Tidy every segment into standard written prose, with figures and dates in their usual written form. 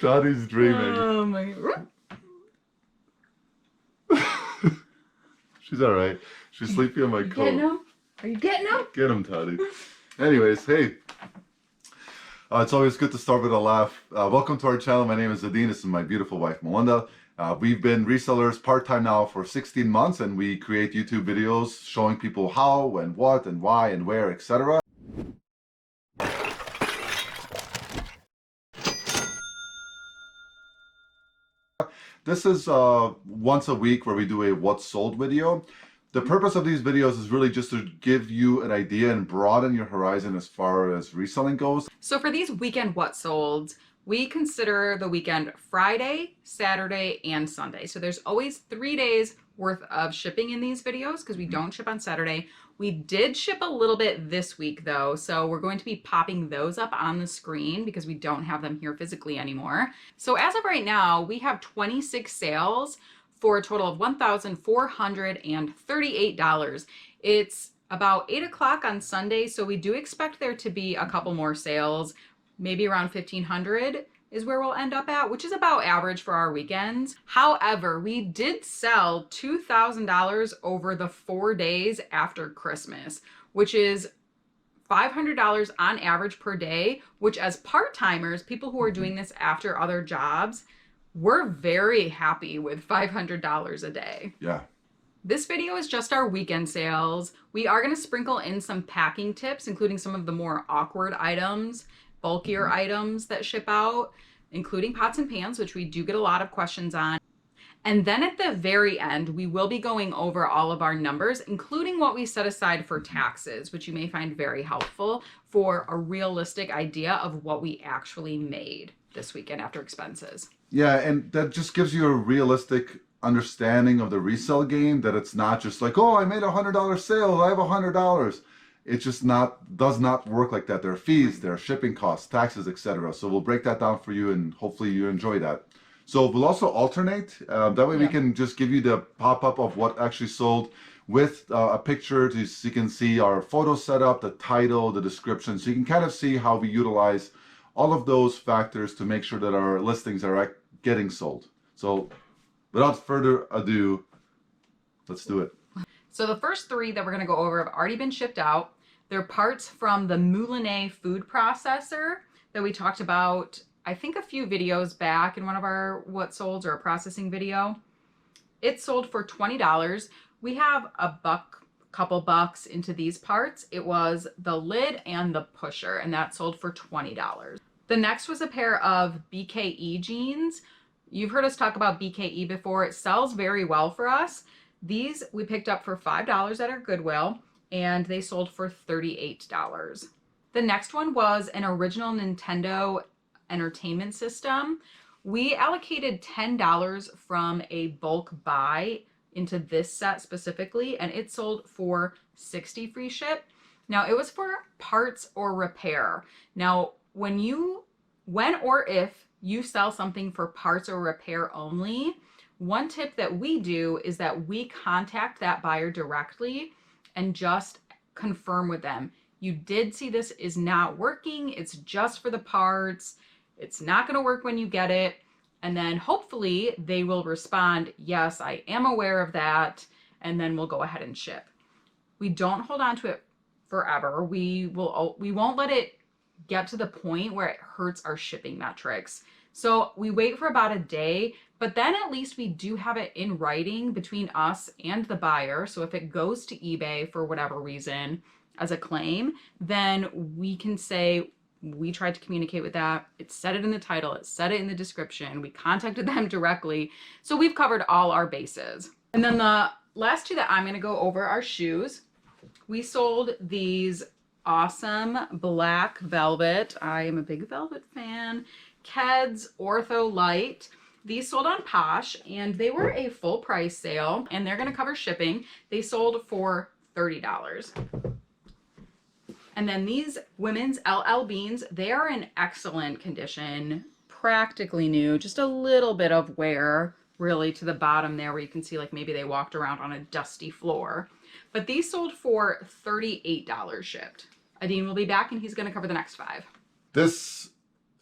Toddy's dreaming. Oh my. She's all right. She's sleeping on my coat. Getting him? Are you getting him? Get him, Toddy. Anyways, hey. It's always good to start with a laugh. Welcome to our channel. My name is Zadine. This is my beautiful wife, Melinda. We've been resellers part-time now for 16 months, and we create YouTube videos showing people how and what and why and where, etc. This is once a week where we do a what's sold video. The purpose of these videos is really just to give you an idea and broaden your horizon as far as reselling goes. So for these weekend what solds, we consider the weekend Friday, Saturday, and Sunday. So there's always 3 days worth of shipping in these videos because we don't ship on Saturday. We did ship a little bit this week though, so we're going to be popping those up on the screen because we don't have them here physically anymore. So as of right now, we have 26 sales for a total of $1,438. It's about 8 o'clock on Sunday, so we do expect there to be a couple more sales, maybe around 1,500 is where we'll end up at, which is about average for our weekends. However, we did sell $2,000 over the 4 days after Christmas, which is $500 on average per day, which as part-timers, people who are doing this after other jobs, we're very happy with $500 a day. Yeah. This video is just our weekend sales. We are going to sprinkle in some packing tips, including some of the more awkward items, bulkier items that ship out, including pots and pans, which we do get a lot of questions on. And then at the very end, we will be going over all of our numbers, including what we set aside for taxes, which you may find very helpful for a realistic idea of what we actually made this weekend after expenses. Yeah, and that just gives you a realistic understanding of the resale game, that it's not just like, oh, I made $100 sale, I have $100. It just does not work like that. There are fees, there are shipping costs, taxes, etc. So we'll break that down for you, and hopefully you enjoy that. So we'll also alternate. That way we can just give you the pop-up of what actually sold with a picture so you can see our photo setup, the title, the description. So you can kind of see how we utilize all of those factors to make sure that our listings are getting sold. So without further ado, let's do it. So the first 3 that we're going to go over have already been shipped out. They're parts from the Moulinet food processor that we talked about, I think, a few videos back in one of our what solds or a processing video. It sold for $20. We have couple bucks into these parts. It was the lid and the pusher, and that sold for $20. The next was a pair of BKE jeans. You've heard us talk about BKE before. It sells very well for us. These we picked up for $5 at our Goodwill, and they sold for $38. The next one was an original Nintendo entertainment system. We allocated $10 from a bulk buy into this set specifically, and it sold for $60 free ship. Now it was for parts or repair. Now when or if you sell something for parts or repair only, one tip that we do is that we contact that buyer directly and just confirm with them. You did see this is not working. It's just for the parts. It's not going to work when you get it. And then hopefully they will respond, yes, I am aware of that. And then we'll go ahead and ship. We don't hold on to it forever. We won't let it get to the point where it hurts our shipping metrics. So we wait for about a day, but then at least we do have it in writing between us and the buyer. So if it goes to eBay for whatever reason as a claim, then we can say we tried to communicate with that. It said it in the title, it said it in the description. We contacted them directly. So we've covered all our bases. And then the last 2 that I'm going to go over are shoes. We sold these awesome black velvet. I am a big velvet fan. Keds Ortho Light. These sold on Posh, and they were a full price sale, and they're going to cover shipping. They sold for $30. And then these women's LL Beans, they are in excellent condition, practically new, just a little bit of wear really to the bottom there where you can see like maybe they walked around on a dusty floor. But these sold for $38 shipped. Adine will be back and he's going to cover the next 5. This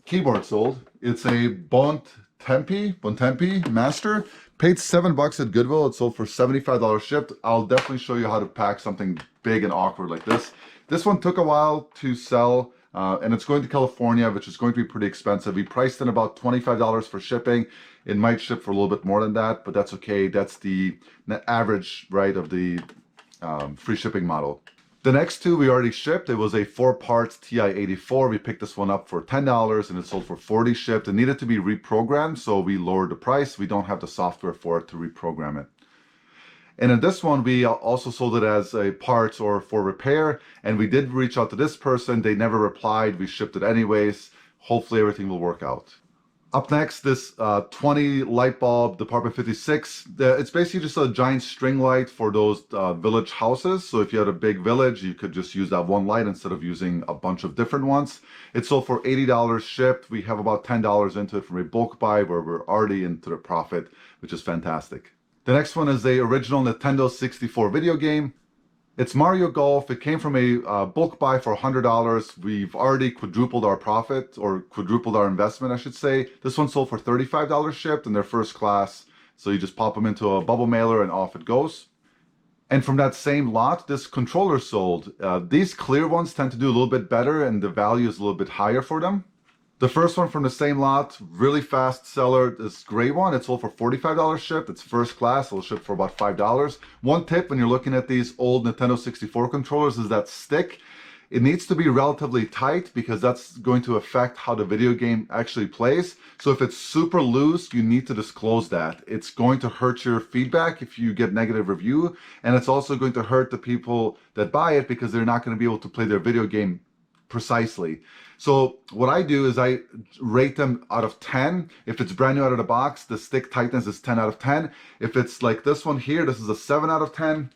keyboard sold. It's a Bontempi Master. Paid $7 at Goodwill. It sold for $75 shipped. I'll definitely show you how to pack something big and awkward like this. This one took a while to sell, and it's going to California, which is going to be pretty expensive. We priced in about $25 for shipping. It might ship for a little bit more than that, but that's okay. That's the average, right, of the free shipping model. The next two we already shipped. It was a 4-part TI-84. We picked this one up for $10 and it sold for $40 shipped. It needed to be reprogrammed, so we lowered the price. We don't have the software for it to reprogram it. And in this one, we also sold it as a parts or for repair. And we did reach out to this person. They never replied. We shipped it anyways. Hopefully everything will work out. Up next, this 20 light bulb Department 56. It's basically just a giant string light for those village houses. So if you had a big village, you could just use that one light instead of using a bunch of different ones. It sold for $80 shipped. We have about $10 into it from a bulk buy where we're already into the profit, which is fantastic. The next one is the original Nintendo 64 video game. It's Mario Golf. It came from a bulk buy for $100. We've already quadrupled our profit, or quadrupled our investment, I should say. This one sold for $35 shipped, and they're first class. So you just pop them into a bubble mailer and off it goes. And from that same lot, this controller sold. These clear ones tend to do a little bit better, and the value is a little bit higher for them. The first one from the same lot, really fast seller, this gray one, it sold for $45 shipped. It's first class, it'll ship for about $5. One tip when you're looking at these old Nintendo 64 controllers is that stick. It needs to be relatively tight because that's going to affect how the video game actually plays. So if it's super loose, you need to disclose that. It's going to hurt your feedback if you get negative review. And it's also going to hurt the people that buy it because they're not going to be able to play their video game precisely. So what I do is I rate them out of 10. If it's brand new out of the box, the stick tightness is 10 out of 10. If it's like this one here, this is a 7 out of 10.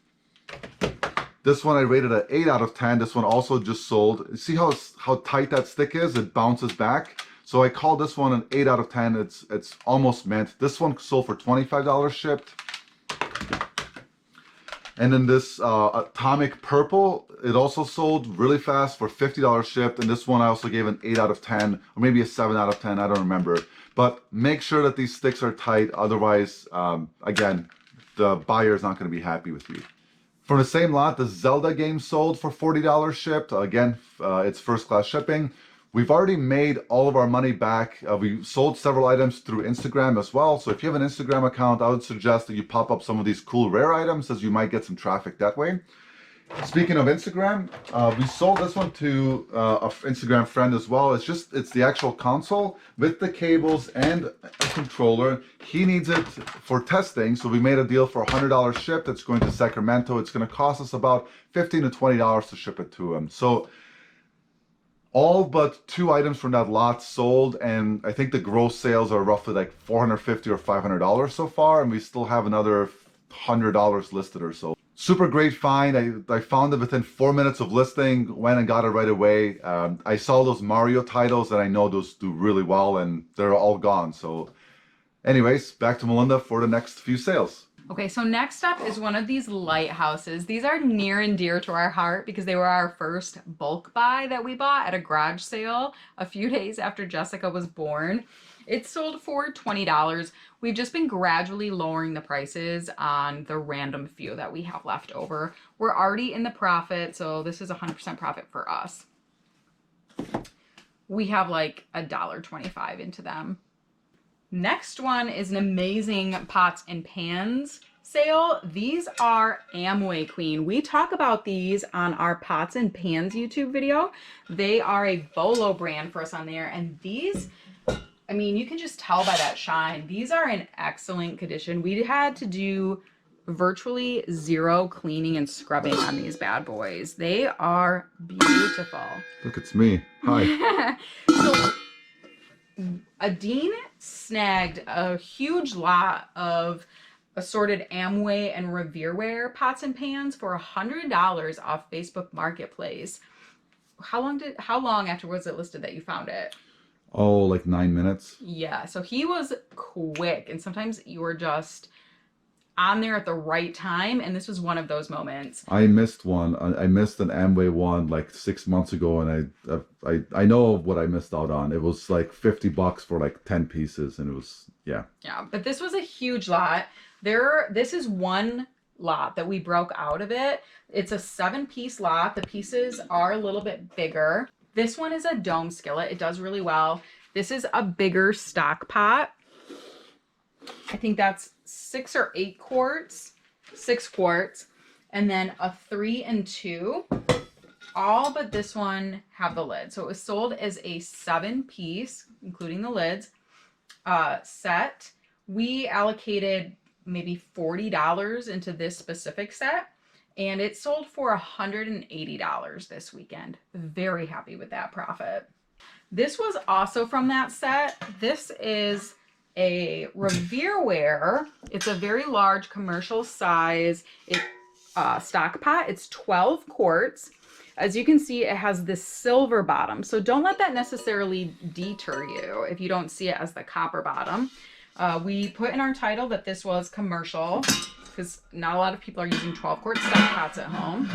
This one I rated an 8 out of 10. This one also just sold. See how tight that stick is? It bounces back. So I call this one an 8 out of 10. It's almost mint. This one sold for $25 shipped. And then this Atomic Purple, it also sold really fast for $50 shipped. And this one I also gave an 8 out of 10, or maybe a 7 out of 10, I don't remember. But make sure that these sticks are tight. Otherwise, again, the buyer is not going to be happy with you. From the same lot, the Zelda game sold for $40 shipped. Again, it's first class shipping. We've already made all of our money back. We sold several items through Instagram as well. So if you have an Instagram account, I would suggest that you pop up some of these cool rare items as you might get some traffic that way. Speaking of Instagram, we sold this one to an Instagram friend as well. It's the actual console with the cables and a controller. He needs it for testing. So we made a deal for $100 shipped. It's going to Sacramento. It's going to cost us about $15 to $20 to ship it to him. So all but 2 items from that lot sold, and I think the gross sales are roughly like $450 or $500 so far, and we still have another $100 listed or so. Super great find. I found it within 4 minutes of listing, went and got it right away. I saw those Mario titles, and I know those do really well, and they're all gone. So anyways, back to Melinda for the next few sales. Okay, so next up is one of these lighthouses. These are near and dear to our heart because they were our first bulk buy that we bought at a garage sale a few days after Jessica was born. It sold for $20. We've just been gradually lowering the prices on the random few that we have left over. We're already in the profit, so this is 100% profit for us. We have like $1.25 into them. Next one is an amazing pots and pans sale. These are Amway Queen. We talk about these on our pots and pans YouTube video. They are a Bolo brand for us on there. And these, I mean, you can just tell by that shine. These are in excellent condition. We had to do virtually zero cleaning and scrubbing on these bad boys. They are beautiful. Look, it's me. Hi. So Adine snagged a huge lot of assorted Amway and Revereware pots and pans for $100 off Facebook Marketplace. How long after was it listed that you found it? Oh, like 9 minutes. Yeah, so he was quick, and sometimes you were just on there at the right time, and this was one of those moments. I missed one. I missed an Amway one like 6 months ago, and I know what I missed out on. It was like $50 for like 10 pieces, and it was, yeah. Yeah, but this was a huge lot. This is one lot that we broke out of it. It's a 7-piece lot. The pieces are a little bit bigger. This one is a dome skillet. It does really well. This is a bigger stock pot. I think that's 6 or 8 quarts, 6 quarts, and then a 3 and 2. All but this one have the lid. So it was sold as a 7-piece, including the lids, set. We allocated maybe $40 into this specific set, and it sold for $180 this weekend. Very happy with that profit. This was also from that set. This is a Revereware. It's a very large commercial size stock pot. It's 12 quarts. As you can see, it has this silver bottom. So don't let that necessarily deter you if you don't see it as the copper bottom. We put in our title that this was commercial because not a lot of people are using 12-quart stock pots at home.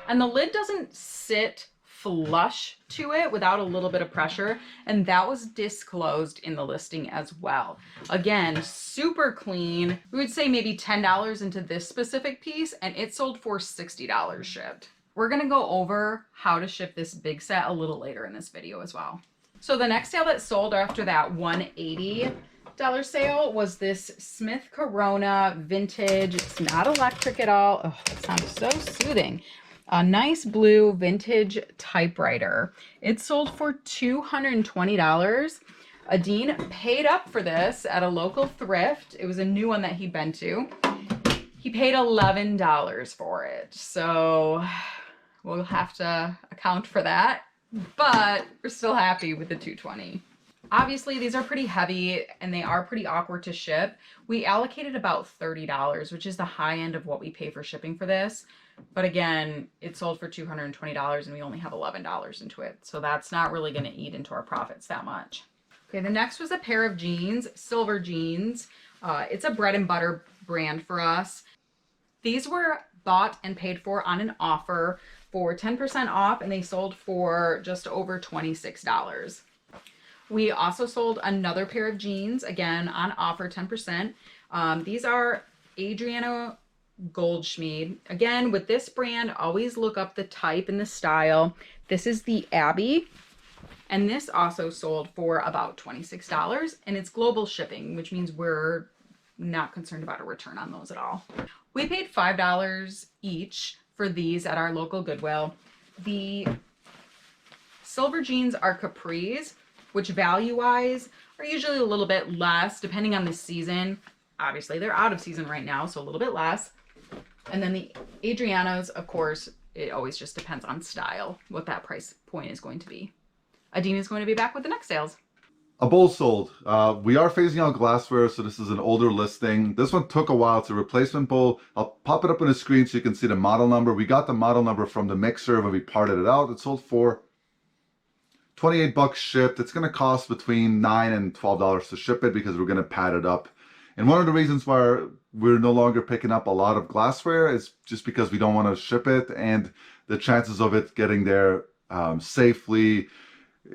And the lid doesn't sit flush to it without a little bit of pressure, and that was disclosed in the listing as well. Again, super clean. We would say maybe $10 into this specific piece, and it sold for $60 shipped. We're gonna go over how to ship this big set a little later in this video as well. So the next sale that sold after that $180 sale was this Smith Corona vintage. It's not electric at all. Oh, it sounds so soothing. A nice blue vintage typewriter. It sold for $220. Adine paid up for this at a local thrift. It was a new one that he'd been to. He paid $11 for it. So we'll have to account for that, but we're still happy with the $220. Obviously, these are pretty heavy and they are pretty awkward to ship. We allocated about $30, which is the high end of what we pay for shipping for this. But again, it sold for $220 and we only have $11 into it. So that's not really going to eat into our profits that much. Okay, the next was a pair of jeans, silver jeans. It's a bread and butter brand for us. These were bought and paid for on an offer for 10% off, and they sold for just over $26. We also sold another pair of jeans, again on offer, 10%. These are Adriano Goldschmied. Again, with this brand, always look up the type and the style. This is the Abbey, and this also sold for about $26, and it's global shipping, which means we're not concerned about a return on those at all. We paid $5 each for these at our local Goodwill. The silver jeans are capris, which value-wise are usually a little bit less depending on the season. Obviously, they're out of season right now, so a little bit less. And then the Adrianos, of course, it always just depends on style, what that price point is going to be. Adine is going to be back with the next sales. A bowl sold. We are phasing out glassware, so this is an older listing. This one took a while. It's a replacement bowl. I'll pop it up on the screen so you can see the model number. We got the model number from the mixer when we parted it out. It sold for $28 shipped. It's going to cost between $9 and $12 to ship it because we're going to pad it up. And one of the reasons why we're no longer picking up a lot of glassware is just because we don't want to ship it, and the chances of it getting there safely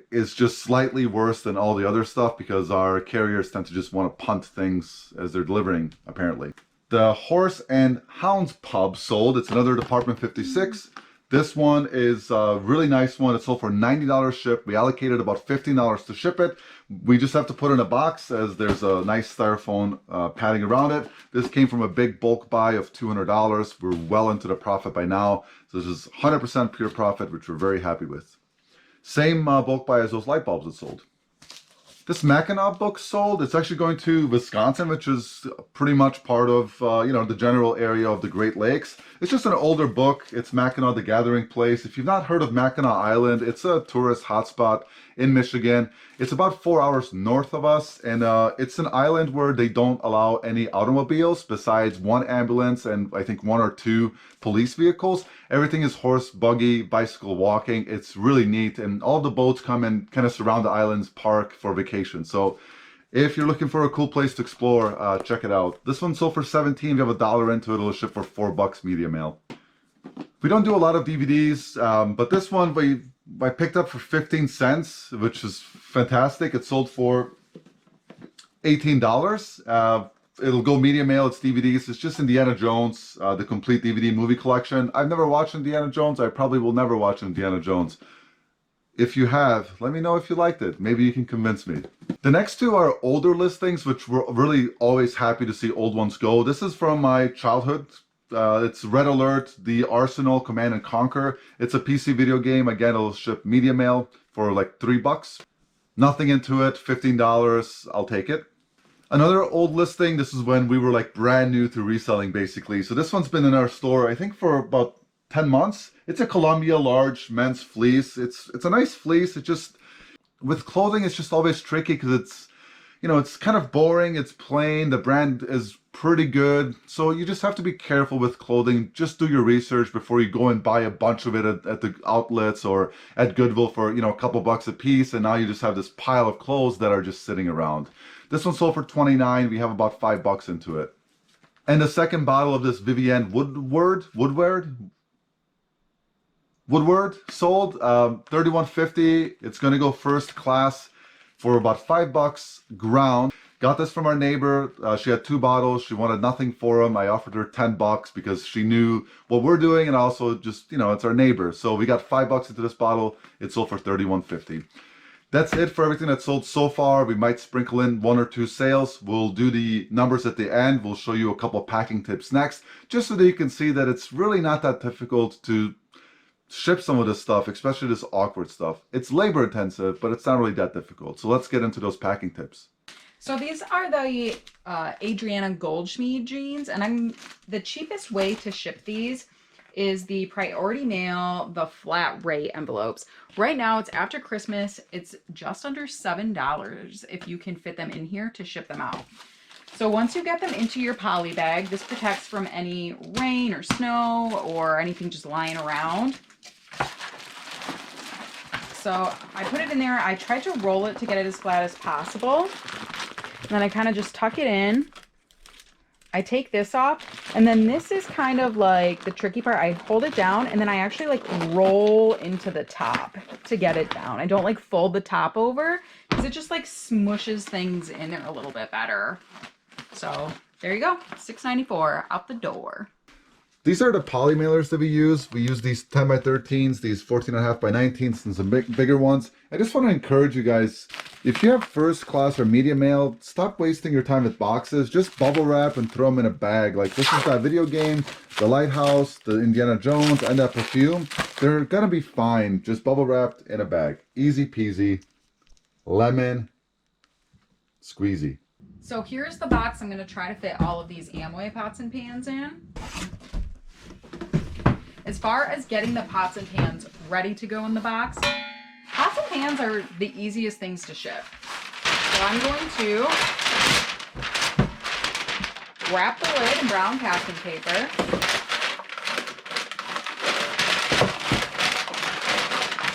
is just slightly worse than all the other stuff because our carriers tend to just want to punt things as they're delivering, apparently. The Horse and Hounds pub sold. It's another Department 56. This one is a really nice one. It sold for $90 shipped. We allocated about $15 to ship it. We just have to put it in a box as there's a nice styrofoam padding around it. This came from a big bulk buy of $200. We're well into the profit by now. So this is 100% pure profit, which we're very happy with. Same bulk buy as those light bulbs that sold. This Mackinac book sold. It's actually going to Wisconsin, which is pretty much part of the general area of the Great Lakes. It's just an older book. It's Mackinac, the Gathering Place. If you've not heard of Mackinac Island, it's a tourist hotspot in Michigan. It's about 4 hours north of us, and it's an island where they don't allow any automobiles besides one ambulance and I think 1 or 2 police vehicles. Everything is horse, buggy, bicycle, walking. It's really neat, and all the boats come and kind of surround the island's park for vacation. So If you're looking for a cool place to explore, check it out. This one sold for 17. If you have $1 into it, it'll ship for $4 media mail. We don't do a lot of DVDs, but this one I picked up for 15 cents, which is fantastic. It sold for $18. It'll go media mail, it's DVDs. It's just Indiana Jones, the complete DVD movie collection. I've never watched Indiana Jones. I probably will never watch Indiana Jones. If you have, let me know if you liked it. Maybe you can convince me. The next two are older listings, which we're really always happy to see old ones go. This is from my childhood. It's Red Alert, The Arsenal, Command and Conquer. It's a PC video game. Again, it'll ship media mail for like $3. Nothing into it, $15. I'll take it. Another old listing, this is when we were like brand new to reselling basically. So this one's been in our store, I think for about 10 months. It's a Columbia large men's fleece. It's a nice fleece. It just, with clothing, it's just always tricky because it's, you know, it's kind of boring. It's plain. The brand is pretty good. So you just have to be careful with clothing. Just do your research before you go and buy a bunch of it at the outlets or at Goodwill for, you know, a couple bucks a piece. And now you just have this pile of clothes that are just sitting around. This one sold for 29. We have about $5 into it. And the second bottle of this Vivienne Woodward sold, $31.50. It's gonna go first class for about $5 ground. Got this from our neighbor. She had 2 bottles. She wanted nothing for them. I offered her $10 because she knew what we're doing, and also just, you know, it's our neighbor. So we got $5 into this bottle. It sold for $31.50. That's it for everything that's sold so far. We might sprinkle in 1 or 2 sales. We'll do the numbers at the end. We'll show you a couple packing tips next, just so that you can see that it's really not that difficult to ship some of this stuff, especially this awkward stuff. It's labor intensive, but it's not really that difficult. So let's get into those packing tips. So these are the Adriana Goldschmied jeans, and the cheapest way to ship these is the priority mail, the flat rate envelopes. Right now, it's after Christmas. It's just under $7 if you can fit them in here to ship them out. So once you get them into your poly bag, this protects from any rain or snow or anything just lying around. So I put it in there. I tried to roll it to get it as flat as possible. And then I kind of just tuck it in. I take this off, and then this is kind of like the tricky part. I hold it down, and then I actually like roll into the top to get it down. I don't like fold the top over because it just like smushes things in there a little bit better. So there you go, $6.94 out the door. These are the poly mailers that we use. We use these 10 by 13s, these 14.5 by 19s, and some bigger ones. I just want to encourage you guys, if you have first class or media mail, stop wasting your time with boxes. Just bubble wrap and throw them in a bag. Like this is that video game, the Lighthouse, the Indiana Jones, and that perfume. They're gonna be fine, just bubble wrapped in a bag. Easy peasy, lemon squeezy. So here's the box I'm gonna try to fit all of these Amway pots and pans in. As far as getting the pots and pans ready to go in the box, pots and pans are the easiest things to ship. So I'm going to wrap the lid in brown packing paper.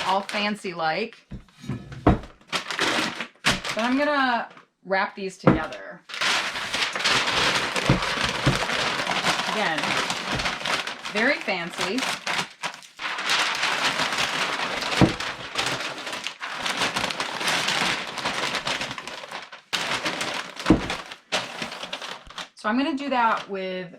All fancy like. Then I'm gonna wrap these together. Again, very fancy. So I'm going to do that with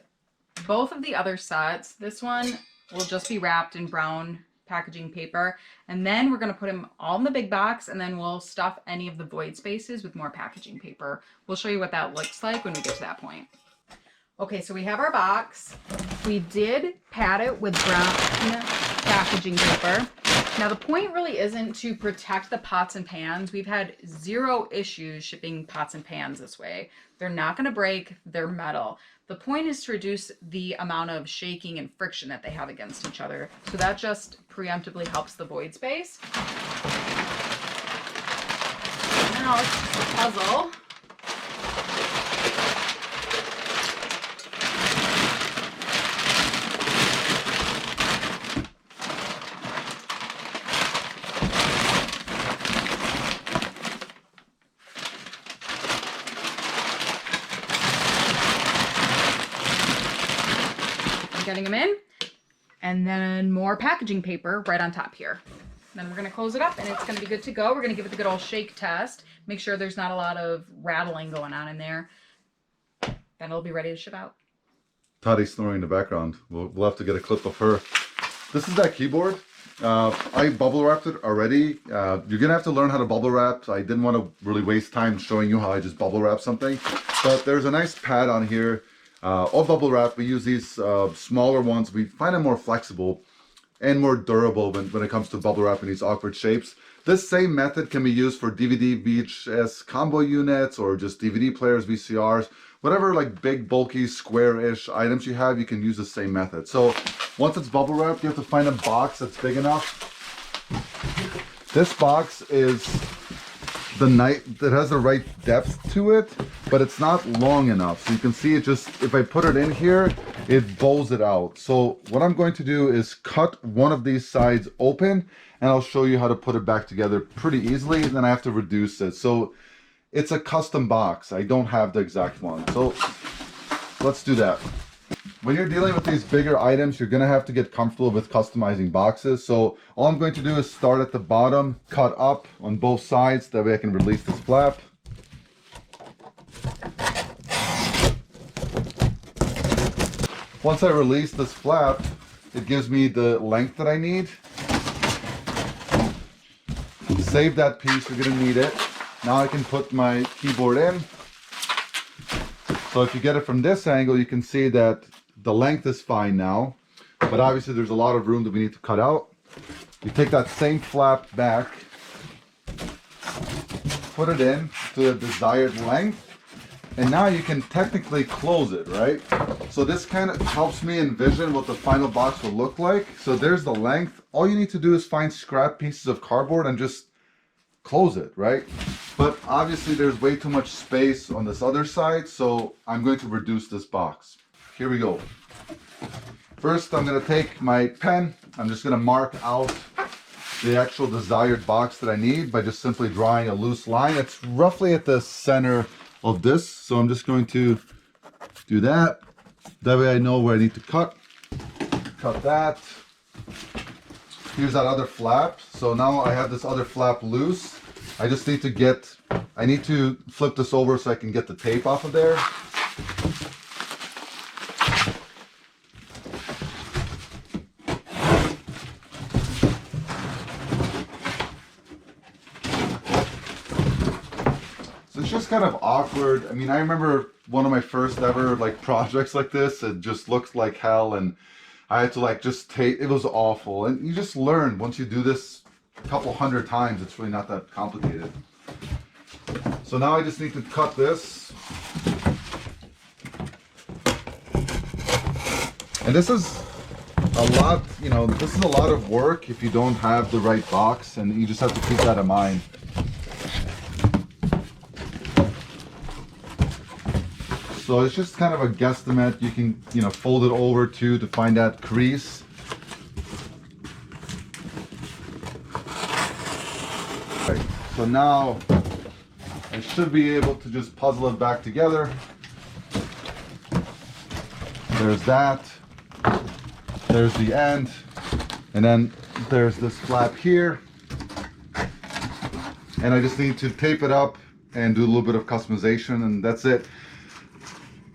both of the other sets. This one will just be wrapped in brown packaging paper, and then we're going to put them all in the big box, and then we'll stuff any of the void spaces with more packaging paper. We'll show you what that looks like when we get to that point. Okay, so we have our box. We did pad it with brown packaging paper. Now the point really isn't to protect the pots and pans. We've had 0 issues shipping pots and pans this way. They're not gonna break, they're metal. The point is to reduce the amount of shaking and friction that they have against each other. So that just preemptively helps the void space. Now it's just a puzzle. sliding them in. And then more packaging paper right on top here. Then we're gonna close it up and it's gonna be good to go. We're gonna give it the good old shake test. Make sure there's not a lot of rattling going on in there. Then it'll be ready to ship out. Toddy's snoring in the background. We'll have to get a clip of her. This is that keyboard. I bubble wrapped it already. You're gonna have to learn how to bubble wrap. I didn't want to really waste time showing you how I just bubble wrap something. But there's a nice pad on here. All bubble wrap, we use these smaller ones. We find them more flexible and more durable when it comes to bubble wrap in these awkward shapes. This same method can be used for DVD VHS combo units or just DVD players, VCRs, whatever like big, bulky, square-ish items you have, you can use the same method. So once it's bubble wrapped, you have to find a box that's big enough. This box is that has the right depth to it, but it's not long enough. So you can see it just, if I put it in here, it bows it out. So what I'm going to do is cut one of these sides open and I'll show you how to put it back together pretty easily. And then I have to reduce it. So it's a custom box. I don't have the exact one. So let's do that. When you're dealing with these bigger items, you're gonna have to get comfortable with customizing boxes. So all I'm going to do is start at the bottom, cut up on both sides. That way I can release this flap. Once I release this flap, it gives me the length that I need. Save that piece, you're gonna need it. Now I can put my keyboard in. So if you get it from this angle, you can see that the length is fine now, but obviously there's a lot of room that we need to cut out. You take that same flap back, put it in to the desired length, and now you can technically close it, right? So this kind of helps me envision what the final box will look like. So there's the length. All you need to do is find scrap pieces of cardboard and just close it, right? But obviously there's way too much space on this other side, so I'm going to reduce this box. Here we go. First, I'm gonna take my pen. I'm just gonna mark out the actual desired box that I need by just simply drawing a loose line. It's roughly at the center of this, so I'm just going to do that. That way I know where I need to cut. Cut that. Here's that other flap. So now I have this other flap loose. I just need to flip this over so I can get the tape off of there. So it's just kind of awkward. I mean, I remember one of my first ever like projects like this. It just looked like hell, and I had to like just tape. It was awful, and you just learn once you do this a couple hundred times. It's really not that complicated. So now I just need to cut this. And this is a lot, you know, this is a lot of work if you don't have the right box, and you just have to keep that in mind. So it's just kind of a guesstimate. You can, you know, fold it over to find that crease. Right. So now I should be able to just puzzle it back together. There's that. There's the end. And then there's this flap here. And I just need to tape it up and do a little bit of customization, and that's it.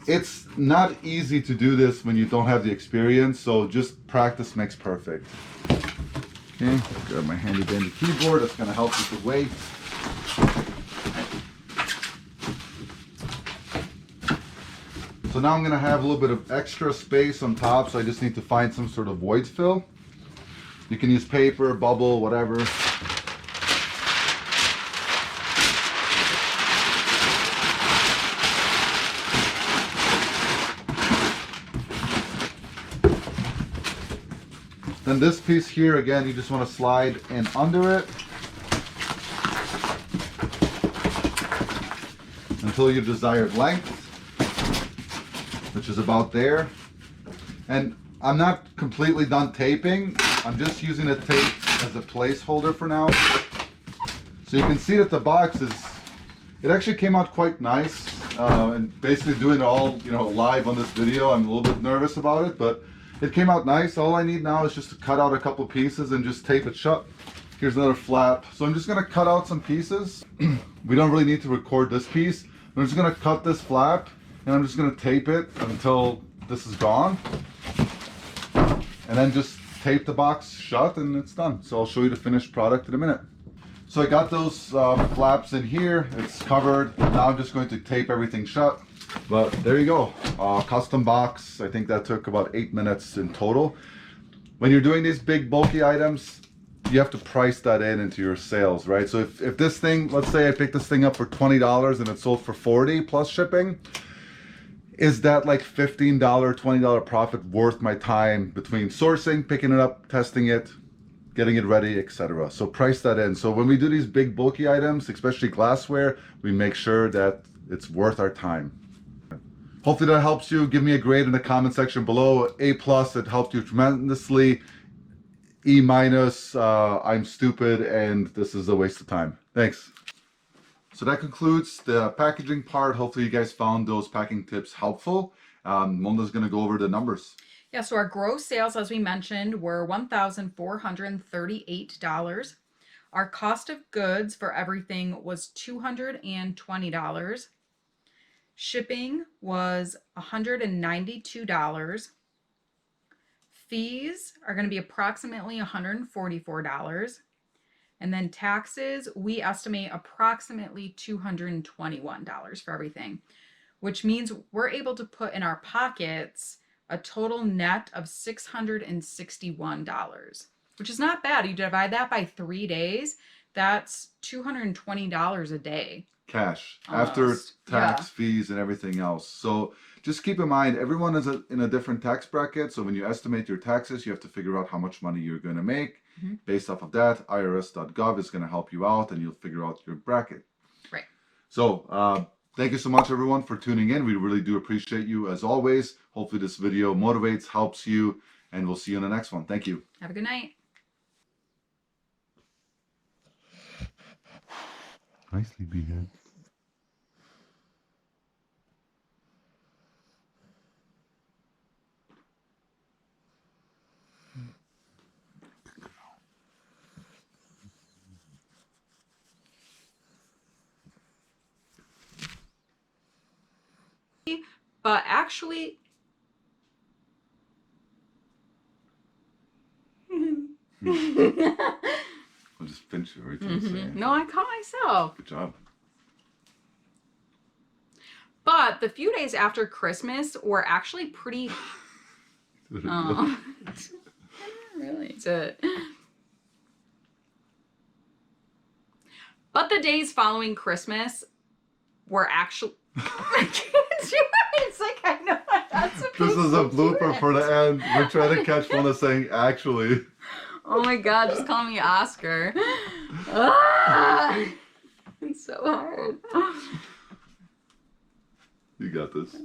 It's not easy to do this when you don't have the experience, so just practice makes perfect. Okay, grab my handy dandy keyboard. That's going to help with the weight. So now I'm going to have a little bit of extra space on top, so I just need to find some sort of void fill. You can use paper, bubble, whatever. Then this piece here, again, you just want to slide in under it until your desired length, which is about there. And I'm not completely done taping. I'm just using the tape as a placeholder for now. So you can see that the box it actually came out quite nice. And basically doing it all, you know, live on this video, I'm a little bit nervous about it, but it came out nice. All I need now is just to cut out a couple pieces and just tape it shut. Here's another flap. So I'm just gonna cut out some pieces. We don't really need to record this piece. I'm just gonna cut this flap and I'm just gonna tape it until this is gone. And then just tape the box shut and it's done. So I'll show you the finished product in a minute. So I got those flaps in here. It's covered. Now I'm just going to tape everything shut. But there you go. Custom box. I think that took about 8 minutes in total. When you're doing these big bulky items, you have to price that into your sales, right? So if this thing, let's say I picked this thing up for $20 and it sold for $40 plus shipping, is that like $15, $20 profit worth my time between sourcing, picking it up, testing it, getting it ready, etc. So price that in. So when we do these big bulky items, especially glassware, we make sure that it's worth our time. Hopefully that helps you. Give me a grade in the comment section below. A+, it helped you tremendously. E-, I'm stupid and this is a waste of time. Thanks. So that concludes the packaging part. Hopefully you guys found those packing tips helpful. Monda's gonna go over the numbers. Yeah, so our gross sales, as we mentioned, were $1,438. Our cost of goods for everything was $220. Shipping was $192. Fees are going to be approximately $144. And then taxes, we estimate approximately $221 for everything, which means we're able to put in our pockets a total net of $661, which is not bad. You divide that by 3 days, that's $220 a day. Cash, almost. After tax, Yeah. fees, and everything else. So just keep in mind, everyone is in a different tax bracket. So when you estimate your taxes, you have to figure out how much money you're going to make. Mm-hmm. Based off of that, irs.gov is going to help you out and you'll figure out your bracket. Right. So thank you so much, everyone, for tuning in. We really do appreciate you as always. Hopefully this video motivates, helps you, and we'll see you in the next one. Thank you. Have a good night. Nicely behaved. But actually, I'll just pinch you every time you say it. no, I caught myself. Good job. But the few days after Christmas were actually pretty. Oh, really? But the days following Christmas were actually. I can't do it. It's like I know I'm not supposed This is a to do blooper it. for the end. We're trying to catch Mona saying actually. Oh my God! Just call me Oscar. Ah, it's so hard. You got this.